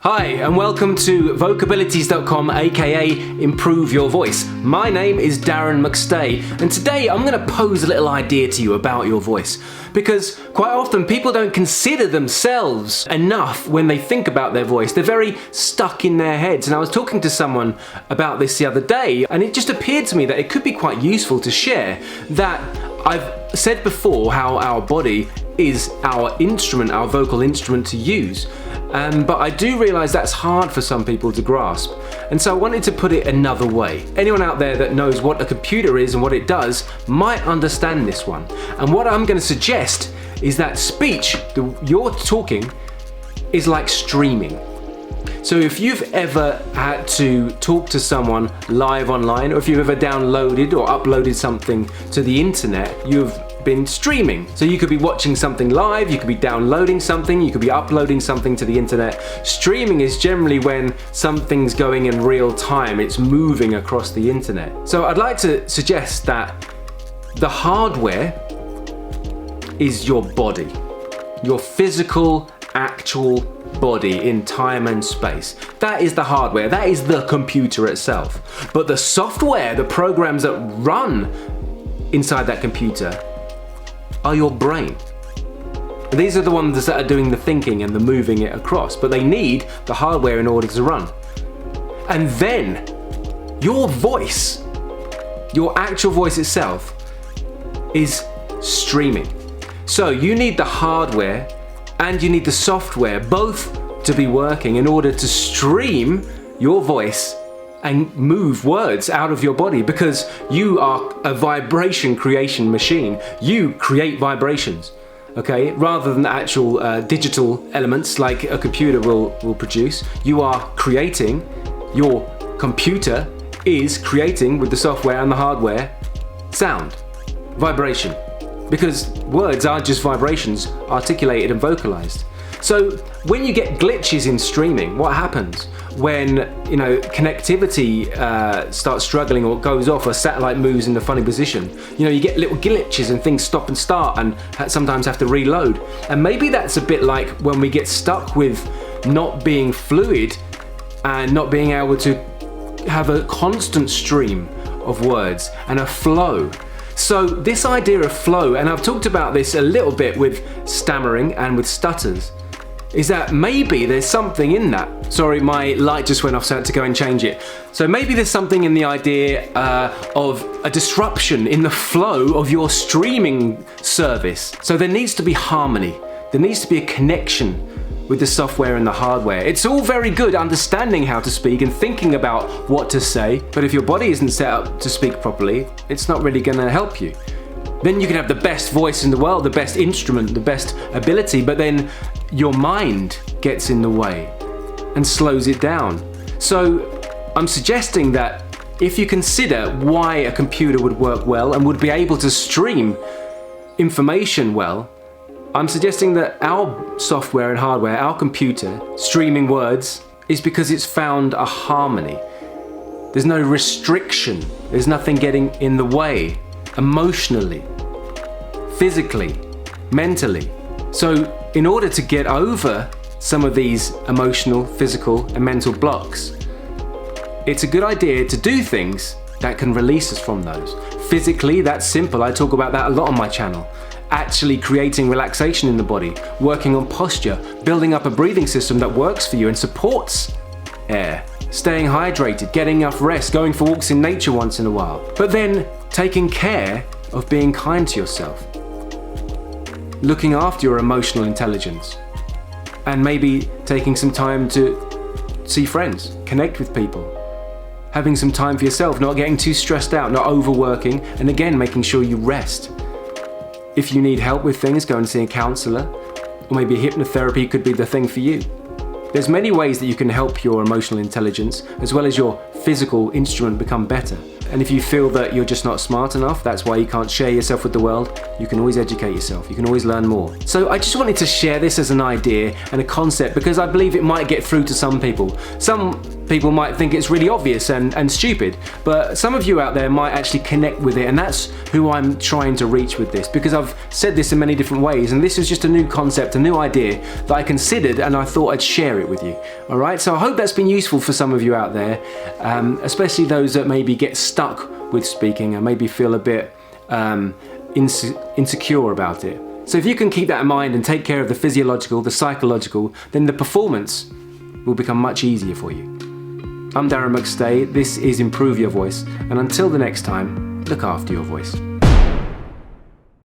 Hi and welcome to vocabilities.com, aka Improve Your Voice. My name is Darren McStay and today I'm going to pose a little idea to you about your voice, because quite often people don't consider themselves enough when they think about their voice. They're very stuck in their heads, and I was talking to someone about this the other day and it just appeared to me that it could be quite useful to share that I've said before how our body is our instrument, our vocal instrument to use. But I do realise that's hard for some people to grasp. And so I wanted to put it another way. Anyone out there that knows what a computer is and what it does might understand this one. And what I'm going to suggest is that speech, you're talking, is like streaming. So if you've ever had to talk to someone live online, or if you've ever downloaded or uploaded something to the internet, you've been streaming. So you could be watching something live, you could be downloading something, you could be uploading something to the internet. Streaming is generally when something's going in real time, it's moving across the internet. So I'd like to suggest that the hardware is your body, your physical, actual body in time and space. That is the hardware, that is the computer itself. But the software, the programs that run inside that computer are your brain. These are the ones that are doing the thinking and the moving it across, but they need the hardware in order to run. And then your voice, your actual voice itself, is streaming. So you need the hardware and you need the software both to be working in order to stream your voice and move words out of your body, because you are a vibration creation machine. You create vibrations, okay? Rather than actual digital elements like a computer will produce. You are creating, your computer is creating with the software and the hardware, sound, vibration. Because words are just vibrations articulated and vocalized. So when you get glitches in streaming, what happens? When connectivity starts struggling or goes off, or satellite moves in a funny position, you get little glitches and things stop and start and sometimes have to reload. And maybe that's a bit like when we get stuck with not being fluid and not being able to have a constant stream of words and a flow. So this idea of flow, and I've talked about this a little bit with stammering and with stutters, is that maybe there's something in that. Sorry, my light just went off, so I had to go and change it. So maybe there's something in the idea of a disruption in the flow of your streaming service. So there needs to be harmony. There needs to be a connection with the software and the hardware. It's all very good understanding how to speak and thinking about what to say, but if your body isn't set up to speak properly, it's not really gonna help you. Then you can have the best voice in the world, the best instrument, the best ability, but then your mind gets in the way and slows it down. So I'm suggesting that if you consider why a computer would work well and would be able to stream information well, I'm suggesting that our software and hardware, our computer, streaming words, is because it's found a harmony. There's no restriction, there's nothing getting in the way, emotionally, physically, mentally. So in order to get over some of these emotional, physical and mental blocks, it's a good idea to do things that can release us from those. Physically, that's simple. I talk about that a lot on my channel. Actually creating relaxation in the body, working on posture, building up a breathing system that works for you and supports air, staying hydrated, getting enough rest, going for walks in nature once in a while. But then taking care of being kind to yourself, looking after your emotional intelligence, and maybe taking some time to see friends, connect with people, having some time for yourself, not getting too stressed out, not overworking, and again, making sure you rest. If you need help with things, go and see a counselor, or maybe a hypnotherapy could be the thing for you. There's many ways that you can help your emotional intelligence as well as your physical instrument become better. And if you feel that you're just not smart enough, that's why you can't share yourself with the world, you can always educate yourself, you can always learn more. So I just wanted to share this as an idea and a concept because I believe it might get through to some people. Some people might think it's really obvious and stupid, but some of you out there might actually connect with it, and that's who I'm trying to reach with this, because I've said this in many different ways, and this is just a new concept, a new idea that I considered, and I thought I'd share it with you. All right, so I hope that's been useful for some of you out there, especially those that maybe get stuck with speaking and maybe feel a bit insecure about it. So if you can keep that in mind and take care of the physiological, the psychological, then the performance will become much easier for you. I'm Darren McStay, this is Improve Your Voice, and until the next time, look after your voice.